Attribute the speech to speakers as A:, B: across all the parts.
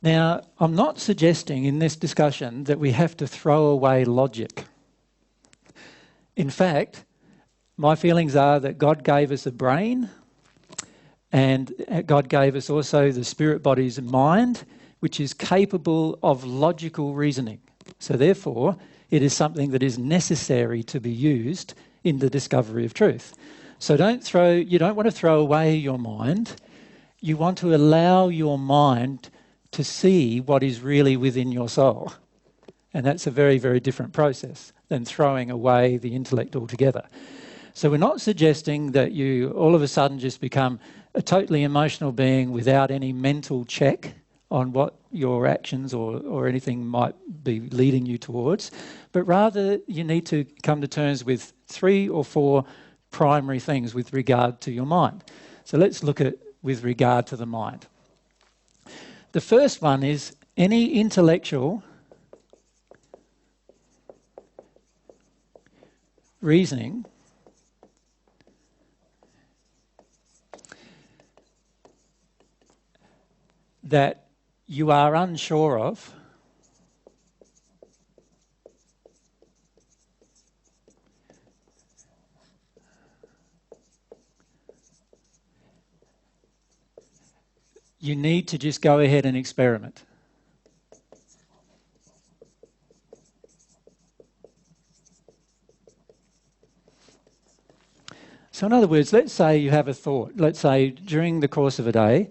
A: Now, I'm not suggesting in this discussion that we have to throw away logic. In fact, my feelings are that God gave us a brain and God gave us also the spirit body's mind, which is capable of logical reasoning. So therefore, it is something that is necessary to be used in the discovery of truth. So you don't want to throw away your mind. You want to allow your mind to see what is really within your soul. And that's a very, very different process than throwing away the intellect altogether. So we're not suggesting that you all of a sudden just become a totally emotional being without any mental check on what your actions or anything might be leading you towards, but rather you need to come to terms with 3 or 4 primary things with regard to your mind. So let's look at with regard to the mind. The first one is any intellectual reasoning that you are unsure of you need to just go ahead and experiment. So in other words, let's say you have a thought. Let's say during the course of a day,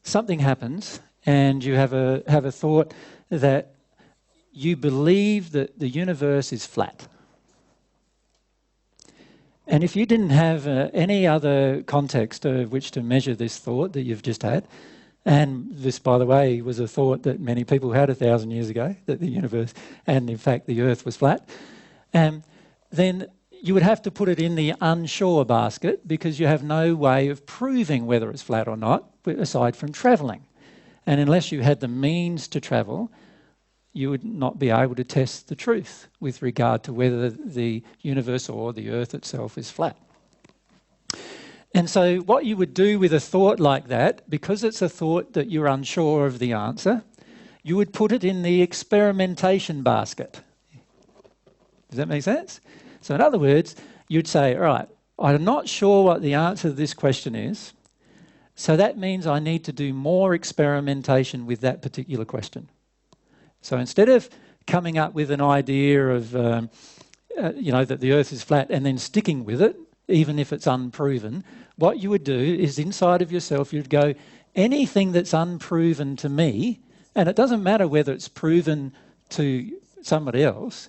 A: something happens and you have a thought that you believe that the universe is flat. And if you didn't have any other context of which to measure this thought that you've just had, and this, by the way, was a thought that many people had 1,000 years ago, that the universe, and in fact the earth was flat, then you would have to put it in the unsure basket because you have no way of proving whether it's flat or not, aside from travelling. And unless you had the means to travel, you would not be able to test the truth with regard to whether the universe or the earth itself is flat. And so what you would do with a thought like that, because it's a thought that you're unsure of the answer, you would put it in the experimentation basket. Does that make sense? So in other words, you'd say, all right, I'm not sure what the answer to this question is, so that means I need to do more experimentation with that particular question. So instead of coming up with an idea of, that the earth is flat and then sticking with it, even if it's unproven, what you would do is inside of yourself, you'd go, anything that's unproven to me, and it doesn't matter whether it's proven to somebody else,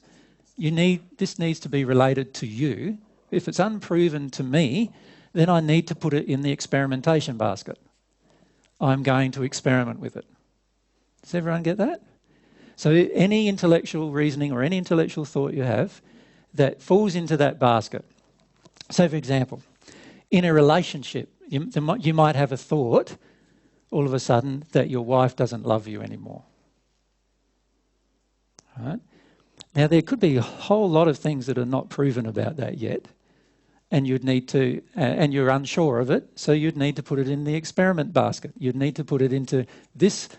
A: this needs to be related to you. If it's unproven to me, then I need to put it in the experimentation basket. I'm going to experiment with it. Does everyone get that? So any intellectual reasoning or any intellectual thought you have that falls into that basket. So, for example, in a relationship, you might have a thought all of a sudden that your wife doesn't love you anymore. All right? Now, there could be a whole lot of things that are not proven about that yet, and you'd need to, and you're unsure of it, so you'd need to put it in the experiment basket. You'd need to put it into this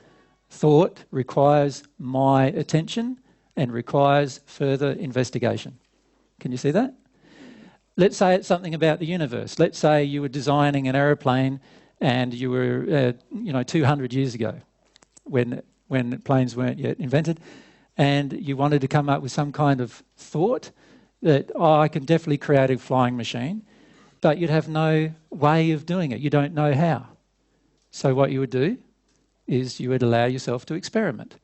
A: thought requires my attention and requires further investigation. Can you see that? Let's say it's something about the universe. Let's say you were designing an aeroplane and you were, 200 years ago when planes weren't yet invented, and you wanted to come up with some kind of thought that, I can definitely create a flying machine, but you'd have no way of doing it. You don't know how. So what you would do is you would allow yourself to experiment.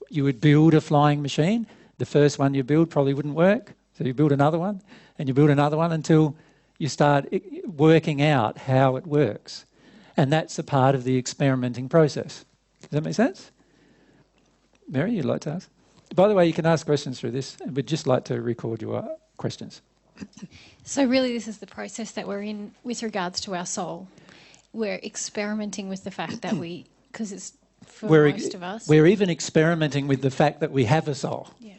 A: You would build a flying machine. The first one you build probably wouldn't work, so you build another one, and you build another one until you start working out how it works. And that's a part of the experimenting process. Does that make sense? Mary, you'd like to ask? By the way, you can ask questions through this, and we'd just like to record your questions.
B: So really this is the process that we're in with regards to our soul. We're experimenting with the fact that because it's for most of us.
A: We're even experimenting with the fact that we have a soul.
B: Yeah.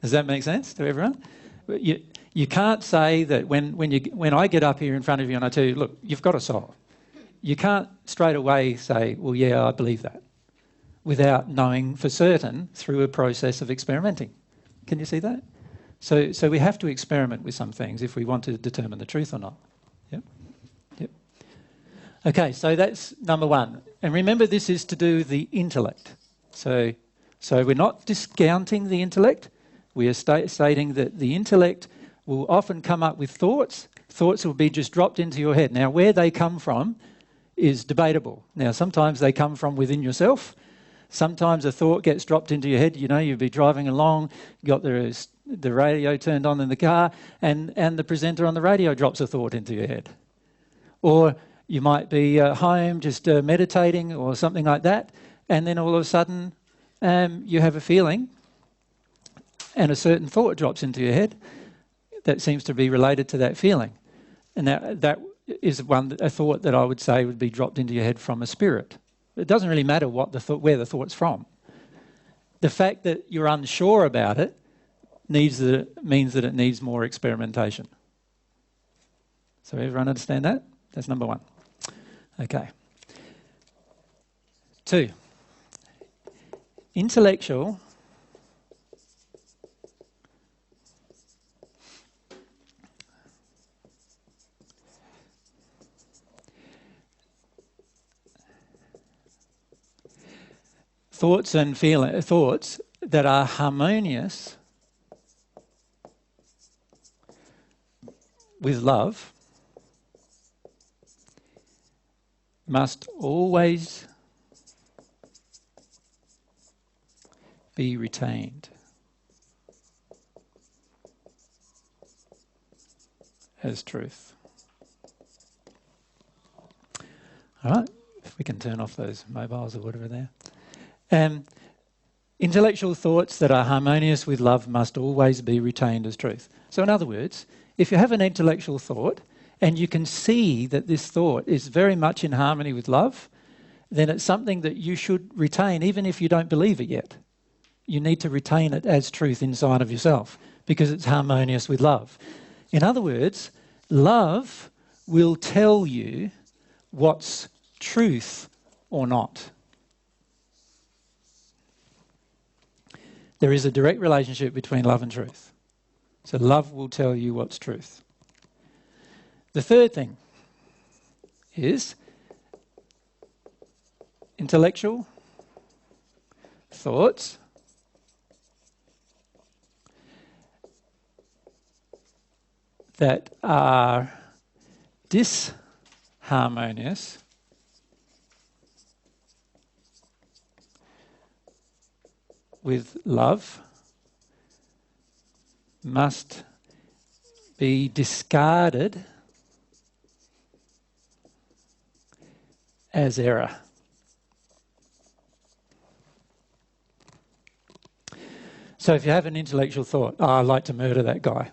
A: Does that make sense to everyone? You can't say that when I get up here in front of you and I tell you, look, you've got a soul. You can't straight away say, well, yeah, I believe that. without knowing for certain through a process of experimenting. Can you see that? So we have to experiment with some things if we want to determine the truth or not. Yep. Yep. Okay, so that's number one. And remember, this is to do with the intellect. So we're not discounting the intellect. We are stating that the intellect will often come up with thoughts. Thoughts will be just dropped into your head. Now, where they come from is debatable. Now, sometimes they come from within yourself. Sometimes a thought gets dropped into your head. You know, you'll be driving along, got the radio turned on in the car, and the presenter on the radio drops a thought into your head. Or you might be home just meditating or something like that, and then all of a sudden you have a feeling and a certain thought drops into your head that seems to be related to that feeling. And that is a thought that I would say would be dropped into your head from a spirit. It doesn't really matter where the thought's from. The fact that you're unsure about it means that it needs more experimentation. So everyone understand that? That's number one. Okay. 2. Intellectual thoughts and thoughts that are harmonious with love must always be retained as truth. All right, if we can turn off those mobiles or whatever there. Intellectual thoughts that are harmonious with love must always be retained as truth. So in other words, if you have an intellectual thought and you can see that this thought is very much in harmony with love, then it's something that you should retain even if you don't believe it yet. You need to retain it as truth inside of yourself because it's harmonious with love. In other words, love will tell you what's truth or not. There is a direct relationship between love and truth. So love will tell you what's truth. The third thing is intellectual thoughts that are disharmonious with love must be discarded as error. So if you have an intellectual thought, I'd like to murder that guy.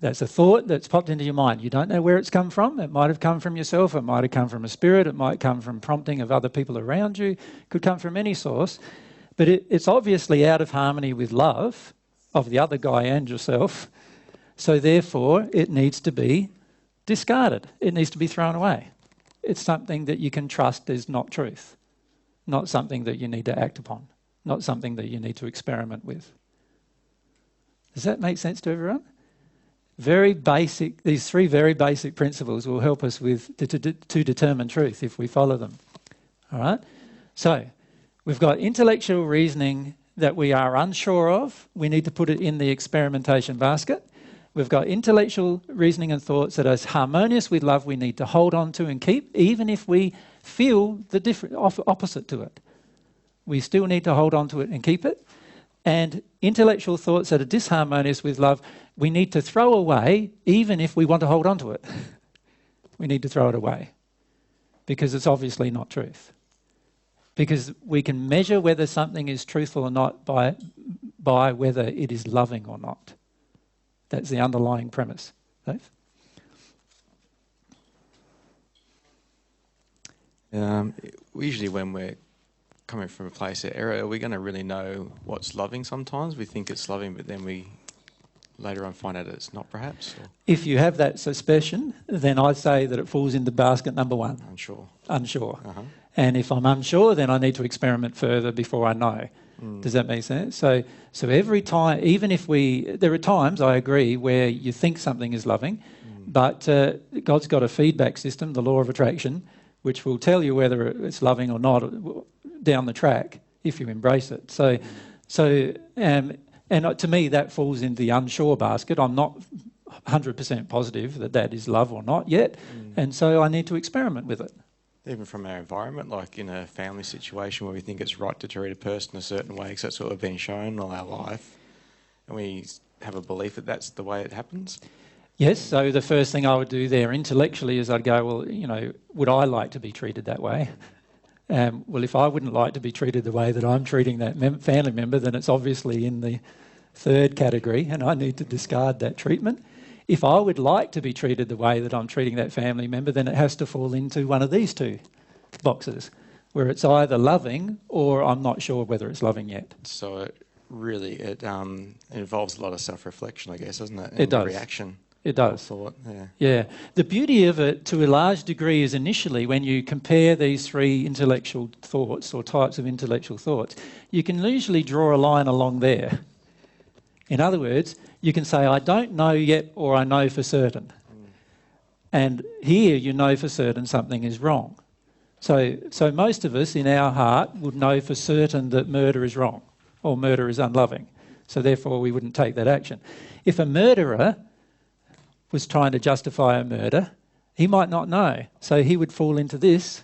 A: That's a thought that's popped into your mind. You don't know where it's come from. It might have come from yourself. It might have come from a spirit. It might come from prompting of other people around you. It could come from any source. But it's obviously out of harmony with love of the other guy and yourself. So therefore, it needs to be discarded. It needs to be thrown away. It's something that you can trust is not truth, not something that you need to act upon, not something that you need to experiment with. Does that make sense to everyone? Very basic. These 3 very basic principles will help us to determine truth if we follow them. All right? So we've got intellectual reasoning that we are unsure of. We need to put it in the experimentation basket. We've got intellectual reasoning and thoughts that are harmonious with love we need to hold on to and keep, even if we feel the opposite to it. We still need to hold on to it and keep it. And intellectual thoughts that are disharmonious with love, we need to throw away, even if we want to hold on to it. We need to throw it away because it's obviously not truth. Because we can measure whether something is truthful or not by whether it is loving or not. That's the underlying premise. Dave?
C: Usually when we're coming from a place of error, we're going to really know what's loving sometimes. We think it's loving, but then we later on find out it's not, perhaps? Or?
A: If you have that suspicion, then I'd say that it falls into basket number 1.
C: Unsure.
A: Unsure. And if I'm unsure, then I need to experiment further before I know. Does that make sense? So every time, even if there are times, I agree, where you think something is loving, but God's got a feedback system, the law of attraction, which will tell you whether it's loving or not down the track if you embrace it. And to me, that falls into the unsure basket. I'm not 100% positive that is love or not yet, and so I need to experiment with it.
C: Even from our environment, like in a family situation where we think it's right to treat a person a certain way because that's what we've been shown all our life, and we have a belief that that's the way it happens.
A: Yes, so the first thing I would do there intellectually is I'd go, well, would I like to be treated that way? Well, if I wouldn't like to be treated the way that I'm treating that family member, then it's obviously in the third category, and I need to discard that treatment. If I would like to be treated the way that I'm treating that family member, then it has to fall into one of these two boxes, where it's either loving or I'm not sure whether it's loving yet.
C: So it involves a lot of self-reflection, I guess, doesn't it?
A: It does.
C: Reaction.
A: It does.
C: Thought, yeah.
A: Yeah. The beauty of it, to a large degree, is initially when you compare these three intellectual thoughts or types of intellectual thoughts, you can usually draw a line along there. In other words, you can say, I don't know yet, or I know for certain. And here you know for certain something is wrong. So most of us in our heart would know for certain that murder is wrong or murder is unloving. So therefore we wouldn't take that action. If a murderer was trying to justify a murder, he might not know. So he would fall into this.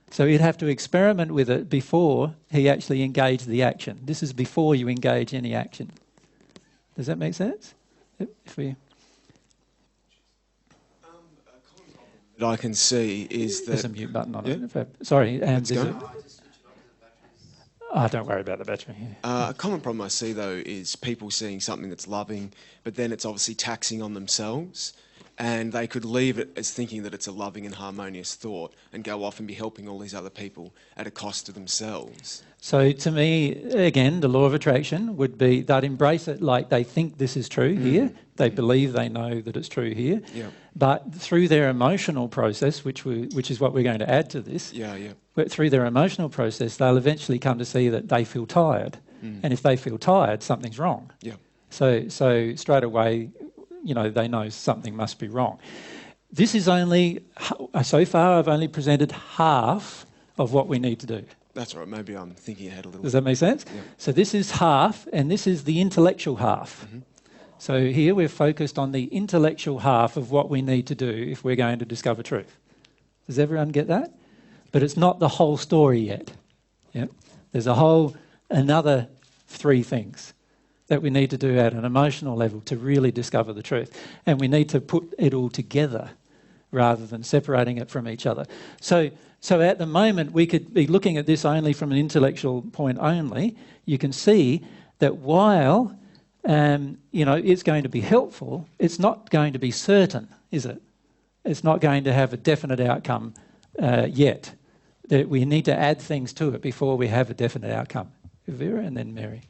A: So he'd have to experiment with it before he actually engaged the action. This is before you engage any action. Does that make sense?
D: That I can see is that...
A: There's a mute button on it. Sorry, don't worry about the battery. Yeah.
D: A common problem I see, though, is people seeing something that's loving, but then it's obviously taxing on themselves, and they could leave it as thinking that it's a loving and harmonious thought and go off and be helping all these other people at a cost to themselves.
A: So to me, again, the law of attraction would be they'd embrace it like they think this is true here. They believe they know that it's true here.
D: Yeah.
A: But through their emotional process, which is what we're going to add to this, but through their emotional process, they'll eventually come to see that they feel tired. And if they feel tired, something's wrong.
D: Yeah.
A: So straight away, they know something must be wrong. This is only, so far I've only presented half of what we need to do.
D: That's right. Maybe I'm thinking ahead a little.
A: Does that make sense?
D: Yeah.
A: So this is half, and this is the intellectual half. So here we're focused on the intellectual half of what we need to do if we're going to discover truth. Does everyone get that? But it's not the whole story yet. Yep. There's another three things that we need to do at an emotional level to really discover the truth. And we need to put it all together rather than separating it from each other. So at the moment, we could be looking at this only from an intellectual point only. You can see that while, it's going to be helpful, it's not going to be certain, is it? It's not going to have a definite outcome yet. That we need to add things to it before we have a definite outcome. Vera and then Mary.